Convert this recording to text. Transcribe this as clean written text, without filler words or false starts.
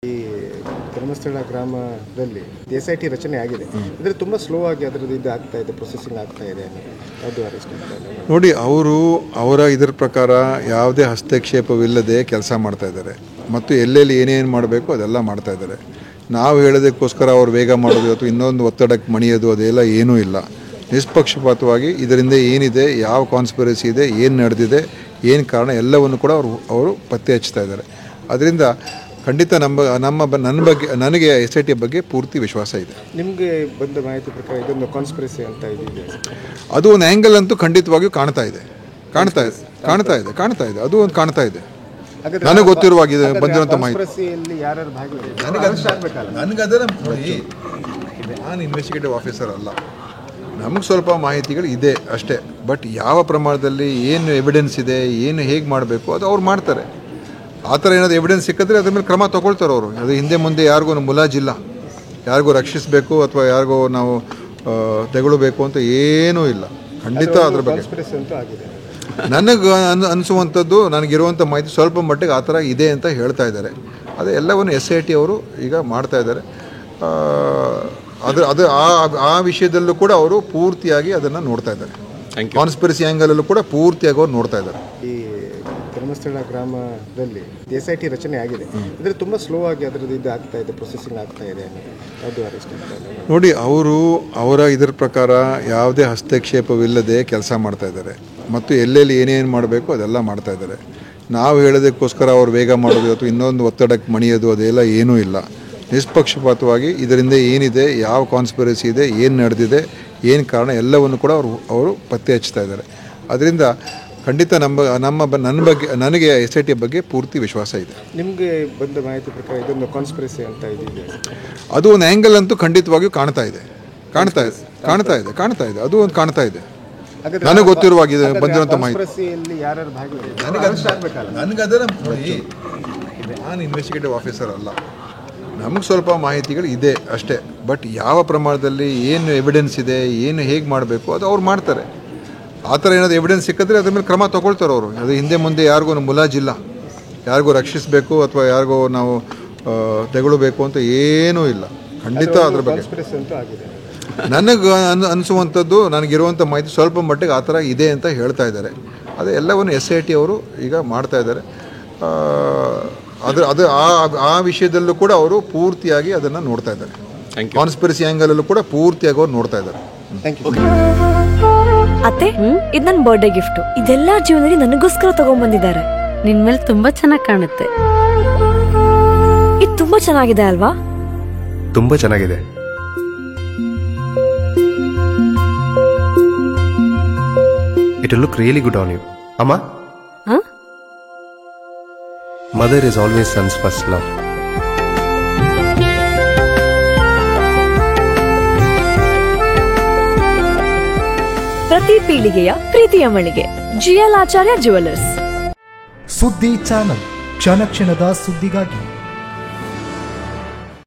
ಈ ಧರ್ಮಸ್ಥಳ ಗ್ರಾಮದಲ್ಲಿ SIT ರಚನೆ ಆಗಿದೆ. ಅಂದರೆ ತುಂಬ ಸ್ಲೋ ಆಗಿ ಅದರದ್ದು ಇದು ಆಗ್ತಾ ಇದೆ, ಪ್ರೊಸೆಸಿಂಗ್ ಆಗ್ತಾ ಇದೆ. ಅದು ಅರೆಸ್ಟ್ ನೋಡಿ, ಅವರ ಇದರ ಪ್ರಕಾರ ಯಾವುದೇ ಹಸ್ತಕ್ಷೇಪವಿಲ್ಲದೆ ಕೆಲಸ ಮಾಡ್ತಾ ಇದ್ದಾರೆ ಮತ್ತು ಎಲ್ಲೆಲ್ಲಿ ಏನೇನು ಮಾಡಬೇಕು ಅದೆಲ್ಲ ಮಾಡ್ತಾ ಇದ್ದಾರೆ. ನಾವು ಹೇಳೋದಕ್ಕೋಸ್ಕರ ಅವ್ರು ಬೇಗ ಮಾಡೋದು ಅಥವಾ ಇನ್ನೊಂದು ಒತ್ತಡಕ್ಕೆ ಮಣಿಯೋದು ಅದೆಲ್ಲ ಏನೂ ಇಲ್ಲ. ನಿಷ್ಪಕ್ಷಪಾತವಾಗಿ ಇದರಿಂದ ಏನಿದೆ, ಯಾವ ಕಾನ್ಸ್ಪಿರಸಿ ಇದೆ, ಏನು ನಡೆದಿದೆ, ಏನು ಕಾರಣ ಎಲ್ಲವನ್ನು ಕೂಡ ಅವರು ಪತ್ತೆ ಹಚ್ತಾ ಇದ್ದಾರೆ. ಅದರಿಂದ ಖಂಡಿತ ನನಗೆ SIT ಬಗ್ಗೆ ಪೂರ್ತಿ ವಿಶ್ವಾಸ ಇದೆ. ನಿಮಗೆ ಬಂದ ಮಾಹಿತಿ ಪ್ರಕಾರ ಇದೊಂದು ಕಾನ್ಸ್ಪಿರಸಿ ಅಂತ ಇದೆ. ಅದು ಒಂದು ಆ್ಯಂಗಲ್ ಅಂತೂ ಖಂಡಿತವಾಗಿಯೂ ಕಾಣ್ತಾ ಇದೆ. ಅದು ಒಂದು ಕಾಣ್ತಾ ಇದೆ. ನನಗೆ ಗೊತ್ತಿರುವಾಗ ಬಂದಿರುವಂಥ ಮಾಹಿತಿ ನನಗೆ ಅದರ ನೋಡಿ, ನಾನು ಇನ್ವೆಸ್ಟಿಗೇಟಿವ್ ಆಫೀಸರ್ ಅಲ್ಲ, ನಮಗೆ ಸ್ವಲ್ಪ ಮಾಹಿತಿಗಳು ಇದೆ ಅಷ್ಟೇ. ಬಟ್ ಯಾವ ಪ್ರಮಾಣದಲ್ಲಿ ಏನು ಎವಿಡೆನ್ಸ್ ಇದೆ, ಏನು ಹೇಗೆ ಮಾಡಬೇಕು ಅದು ಅವ್ರು ಮಾಡ್ತಾರೆ. ಆ ಥರ ಏನಾದರೂ ಎವಿಡೆನ್ಸ್ ಸಿಕ್ಕಿದ್ರೆ ಅದ್ರ ಮೇಲೆ ಕ್ರಮ ತೊಗೊಳ್ತಾರೆ ಅವರು. ಅದು ಹಿಂದೆ ಮುಂದೆ ಯಾರಿಗೂ ಮುಲಾಜಿಲ್ಲ, ಯಾರಿಗೂ ರಕ್ಷಿಸಬೇಕು ಅಥವಾ ಯಾರಿಗೂ ನಾವು ತೆಗೊಳ್ಬೇಕು ಅಂತ ಏನೂ ಇಲ್ಲ. ಖಂಡಿತ ಅದ್ರ ಬಗ್ಗೆ ನನಗೆ ಅನಿಸುವಂಥದ್ದು, ನನಗಿರುವಂಥ ಮಾಹಿತಿ ಸ್ವಲ್ಪ ಮಟ್ಟಿಗೆ ಆ ಥರ ಇದೆ ಅಂತ ಹೇಳ್ತಾ ಇದ್ದಾರೆ. ಅದು ಎಲ್ಲವನ್ನು SIT ಅವರು ಈಗ ಮಾಡ್ತಾ ಇದ್ದಾರೆ. ಅದು ಆ ವಿಷಯದಲ್ಲೂ ಕೂಡ ಅವರು ಪೂರ್ತಿಯಾಗಿ ಅದನ್ನು ನೋಡ್ತಾ ಇದ್ದಾರೆ. ಕಾನ್ಸ್ಪಿರಸಿ ಆ್ಯಂಗಲಲ್ಲೂ ಕೂಡ ಪೂರ್ತಿಯಾಗಿ ಅವ್ರು ನೋಡ್ತಾ ಇದ್ದಾರೆ. ಈ ಧರ್ಮಸ್ಥಳ ಗ್ರಾಮದಲ್ಲಿ SIT ರಚನೆ ಆಗಿದೆ. ಅಂದರೆ ತುಂಬ ಸ್ಲೋ ಆಗಿ ಅದರದ್ದು ಇದು ಆಗ್ತಾ ಇದೆ, ಪ್ರೊಸೆಸಿಂಗ್ ಆಗ್ತಾ ಇದೆ. ಅದು ಅರೆಸ್ಟ್ ನೋಡಿ, ಅವರ ಇದರ ಪ್ರಕಾರ ಯಾವುದೇ ಹಸ್ತಕ್ಷೇಪವಿಲ್ಲದೆ ಕೆಲಸ ಮಾಡ್ತಾ ಇದ್ದಾರೆ ಮತ್ತು ಎಲ್ಲೆಲ್ಲಿ ಏನೇನು ಮಾಡಬೇಕು ಅದೆಲ್ಲ ಮಾಡ್ತಾ ಇದ್ದಾರೆ. ನಾವು ಹೇಳೋದಕ್ಕೋಸ್ಕರ ಅವ್ರು ಬೇಗ ಮಾಡೋದು ಅಥವಾ ಇನ್ನೊಂದು ಒತ್ತಡಕ್ಕೆ ಮಣಿಯೋದು ಅದೆಲ್ಲ ಏನೂ ಇಲ್ಲ. ನಿಷ್ಪಕ್ಷಪಾತವಾಗಿ ಇದರಿಂದ ಏನಿದೆ, ಯಾವ ಕಾನ್ಸ್ಪಿರಸಿ ಇದೆ, ಏನು ನಡೆದಿದೆ, ಏನು ಕಾರಣ ಎಲ್ಲವನ್ನು ಕೂಡ ಅವರು ಪತ್ತೆ ಹಚ್ತಾ ಇದ್ದಾರೆ. ಅದರಿಂದ ಖಂಡಿತ ನನಗೆ SIT ಬಗ್ಗೆ ಪೂರ್ತಿ ವಿಶ್ವಾಸ ಇದೆ. ನಿಮಗೆ ಬಂದ ಮಾಹಿತಿ ಪ್ರಕಾರ ಇದೊಂದು ಕಾನ್ಸ್ಪಿರಸಿ ಅಂತ ಇದೆ. ಅದು ಒಂದು ಆ್ಯಂಗಲ್ ಅಂತೂ ಖಂಡಿತವಾಗಿಯೂ ಕಾಣ್ತಾ ಇದೆ. ಅದು ಒಂದು ಕಾಣ್ತಾ ಇದೆ. ನನಗೆ ಗೊತ್ತಿರುವಾಗ ಬಂದಿರುವಂಥ ಮಾಹಿತಿ ನನಗೆ ಅದರ ನೋಡಿ, ನಾನು ಇನ್ವೆಸ್ಟಿಗೇಟಿವ್ ಆಫೀಸರ್ ಅಲ್ಲ, ನಮಗೆ ಸ್ವಲ್ಪ ಮಾಹಿತಿಗಳು ಇದೆ ಅಷ್ಟೇ. ಬಟ್ ಯಾವ ಪ್ರಮಾಣದಲ್ಲಿ ಏನು ಎವಿಡೆನ್ಸ್ ಇದೆ, ಏನು ಹೇಗೆ ಮಾಡಬೇಕು ಅದು ಅವ್ರು ಮಾಡ್ತಾರೆ. ಆ ಥರ ಏನಾದರೂ ಎವಿಡೆನ್ಸ್ ಸಿಕ್ಕಿದ್ರೆ ಅದ್ರ ಮೇಲೆ ಕ್ರಮ ತೊಗೊಳ್ತಾರೆ ಅವರು. ಅದು ಹಿಂದೆ ಮುಂದೆ ಯಾರಿಗೂ ಮುಲಾಜಿಲ್ಲ, ಯಾರಿಗೂ ರಕ್ಷಿಸಬೇಕು ಅಥವಾ ಯಾರಿಗೂ ನಾವು ತೆಗೊಳ್ಬೇಕು ಅಂತ ಏನೂ ಇಲ್ಲ. ಖಂಡಿತ ಅದ್ರ ಬಗ್ಗೆ ನನಗೆ ಅನಿಸುವಂಥದ್ದು, ನನಗಿರುವಂಥ ಮಾಹಿತಿ ಸ್ವಲ್ಪ ಮಟ್ಟಿಗೆ ಆ ಥರ ಇದೆ ಅಂತ ಹೇಳ್ತಾ ಇದ್ದಾರೆ. ಅದು ಎಲ್ಲವನ್ನು SIT ಅವರು ಈಗ ಮಾಡ್ತಾ ಇದ್ದಾರೆ. ಅದು ಆ ವಿಷಯದಲ್ಲೂ ಕೂಡ ಅವರು ಪೂರ್ತಿಯಾಗಿ ಅದನ್ನು ನೋಡ್ತಾ ಇದ್ದಾರೆ. ಕಾನ್ಸ್ಪಿರಸಿ ಆ್ಯಂಗಲಲ್ಲೂ ಕೂಡ ಪೂರ್ತಿಯಾಗಿ ಅವ್ರು ನೋಡ್ತಾ ಇದ್ದಾರೆ. ಅತ್ತೆ, ಇದು ನನ್ನ ಬರ್ಡೇ ಗಿಫ್ಟ್. ಇದೆಲ್ಲ ಜೀವನದಲ್ಲಿ ನನಗೋಸ್ಕರ ತಗೊಂಡ್ಬಂದಿದ್ದಾರೆ. ನಿನ್ ಮೇಲೆ ತುಂಬಾ ಚೆನ್ನಾಗಿ ಕಾಣುತ್ತೆ. ಇದು ತುಂಬಾ ಚೆನ್ನಾಗಿದೆ ಅಲ್ವಾ? ತುಂಬಾ ಚೆನ್ನಾಗಿದೆ. It will look really good on you. Amma? Huh? Mother is always son's first love. ಪ್ರತಿ ಪೀಳಿಗೆಯ ಪ್ರೀತಿಯ ಮಳಿಗೆ GL ಆಚಾರ್ಯ ಜುವೆಲ್ಲರ್ಸ್. ಸುದ್ದಿ ಚಾನಲ್, ಕ್ಷಣ ಕ್ಷಣದ ಸುದ್ದಿಗಾಗಿ.